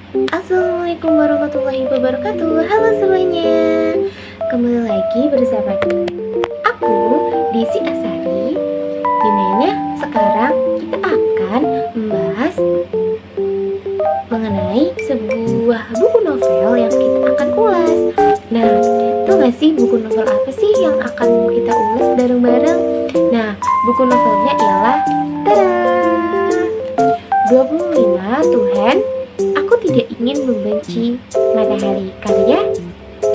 Assalamualaikum warahmatullahi wabarakatuh. Halo semuanya, kembali lagi bersama aku Desi Asari. Dimana sekarang kita akan membahas mengenai sebuah buku novel yang kita akan ulas. Nah, tau gak sih buku novel apa sih yang akan kita ulas bareng-bareng? Nah, buku novelnya ialah tada, 25 Tuhan Aku Tidak Ingin Membenci Matahari, karya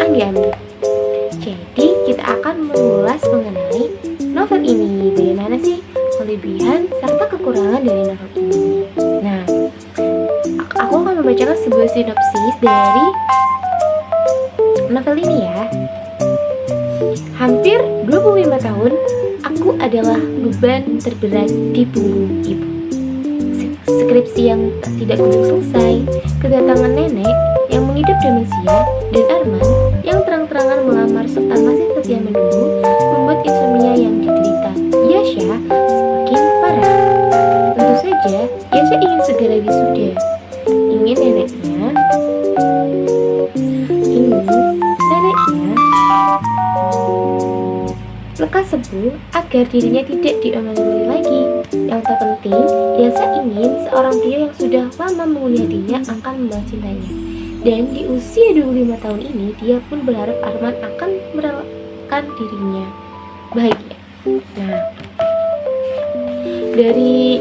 Anggami. Jadi kita akan mengulas mengenai novel ini. Bagaimana sih kelebihan serta kekurangan dari novel ini? Nah, aku akan membacakan sebuah sinopsis dari novel ini ya. Hampir 25 tahun aku adalah beban terberat di punggung ibu. Skripsi yang tidak kunjung selesai, kedatangan nenek yang mengidap demensia, dan Arman yang terang-terangan melamar serta masih setia menunggu membuat insomnia yang diderita Yasha semakin parah. Tentu saja, Yasha ingin segera wisuda. Ingin neneknya lekas sembuh agar dirinya tidak diomeli-omeli lagi. Yang terpenting, Yasa ingin seorang pria yang sudah lama menghuniatinya akan membalas cintanya. Dan di usia 25 tahun ini, dia pun berharap Arman akan merelakan dirinya bahagia. Nah, dari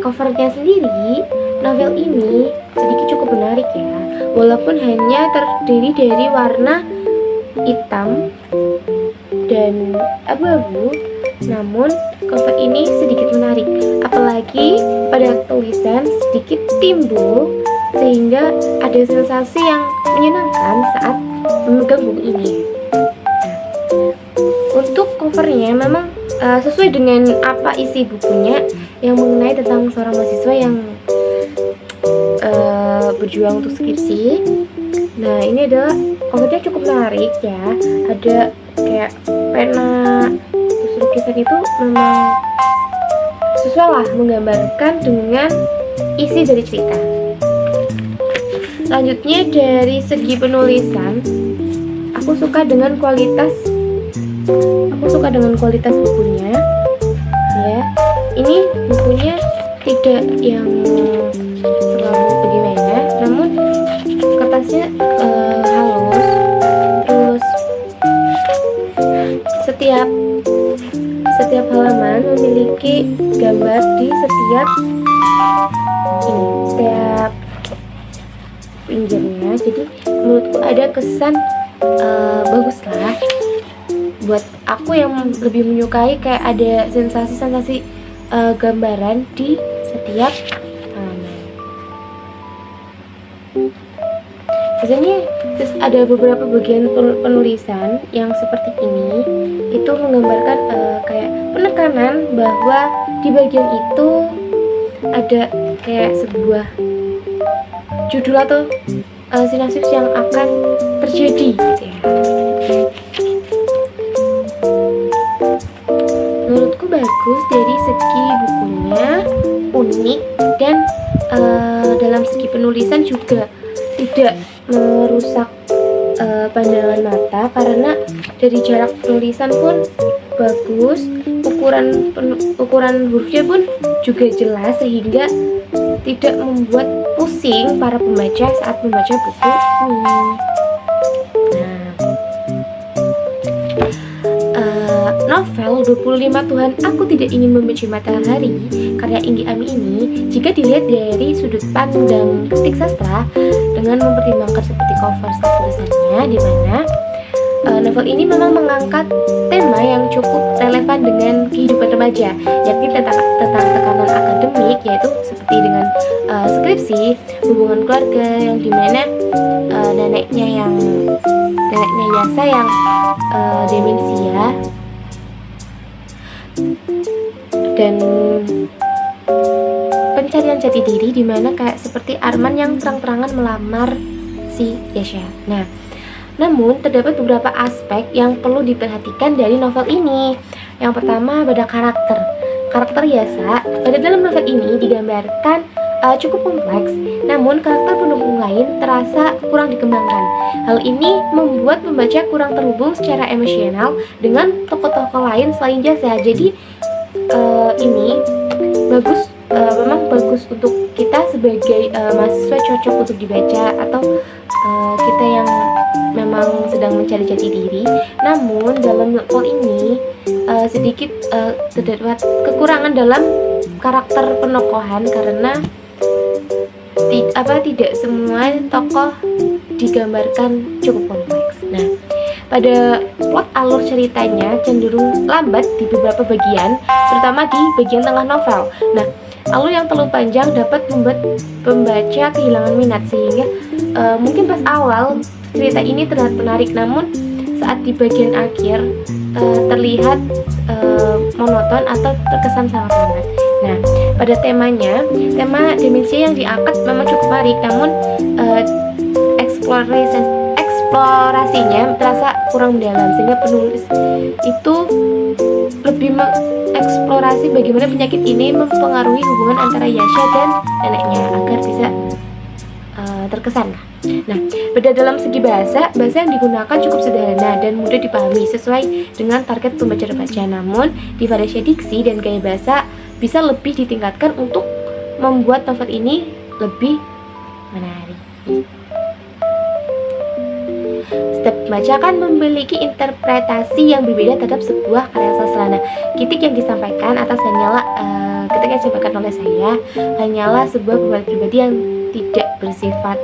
covernya sendiri, novel ini sedikit cukup menarik ya. Walaupun hanya terdiri dari warna hitam dan abu-abu, namun cover ini sedikit menarik, apalagi pada tulisan sedikit timbul sehingga ada sensasi yang menyenangkan saat memegang buku ini. Untuk covernya memang sesuai dengan apa isi bukunya yang mengenai tentang seorang mahasiswa yang berjuang untuk skripsi. Nah, ini adalah covernya cukup menarik ya. Ada kayak pena, terus lukisan itu memang sesuai lah menggambarkan dengan isi dari cerita. Selanjutnya dari segi penulisan, aku suka dengan kualitas bukunya ya. Ini bukunya tidak yang terlalu bagaimana, namun kertasnya halus. Terus setiap halaman memiliki gambar di setiap pinggirnya. Jadi menurutku ada kesan bagus lah. Buat aku yang lebih menyukai kayak ada sensasi gambaran di setiap halaman. Biasanya ada beberapa bagian penulisan yang seperti ini, itu menggambarkan kayak penekanan bahwa di bagian itu ada kayak sebuah judul atau sinopsis yang akan terjadi gitu ya. Menurutku bagus dari segi bukunya, unik, dan dalam segi penulisan juga tidak merusak pandangan mata, karena dari jarak penulisan pun bagus, ukuran hurufnya pun juga jelas sehingga tidak membuat pusing para pembaca saat membaca buku ini. Novel 25 Tuhan Aku Tidak Ingin Membenci Matahari karya Anggami ini, jika dilihat dari sudut pandang kritik sastra dengan mempertimbangkan seperti cover tulisannya, di mana novel ini memang mengangkat tema yang cukup relevan dengan kehidupan remaja, yakni tentang tekanan akademik, yaitu seperti dengan skripsi, hubungan keluarga yang dimana neneknya Yasa yang demensia, dan pencarian jati diri, dimana kayak seperti Arman yang terang-terangan melamar si Yasha. Nah, namun terdapat beberapa aspek yang perlu diperhatikan dari novel ini. Yang pertama pada karakter Yasa pada dalam novel ini digambarkan cukup kompleks, namun karakter pendukung lain terasa kurang dikembangkan. Hal ini membuat pembaca kurang terhubung secara emosional dengan tokoh-tokoh lain selain Jasa. Jadi ini bagus, memang bagus untuk kita sebagai mahasiswa, cocok untuk dibaca, atau kita yang memang sedang mencari jati diri. Namun dalam novel ini sedikit terdapat kekurangan dalam karakter penokohan karena tidak semua tokoh digambarkan cukup kompleks. Nah, pada plot alur ceritanya cenderung lambat di beberapa bagian, terutama di bagian tengah novel. Nah, alur yang terlalu panjang dapat membuat pembaca kehilangan minat, sehingga mungkin pas awal cerita ini terlihat menarik, namun saat di bagian akhir terlihat monoton atau terkesan sangat lambat. Nah, pada tema demensia yang diangkat memang cukup menarik, namun eksplorasinya terasa kurang mendalam, sehingga penulis itu lebih mengeksplorasi bagaimana penyakit ini mempengaruhi hubungan antara Yasha dan neneknya agar bisa terkesan. Nah, beda dalam segi bahasa yang digunakan cukup sederhana dan mudah dipahami sesuai dengan target pembaca. Namun, di variasi diksi dan gaya bahasa bisa lebih ditingkatkan untuk membuat novel ini lebih menarik. Setiap pembaca akan memiliki interpretasi yang berbeda terhadap sebuah karya sastra. Nah, kritik yang disampaikan oleh saya hanyalah sebuah pendapat pribadi yang tidak bersifat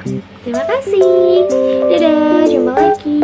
hak. Terima kasih. Dadah, jumpa lagi.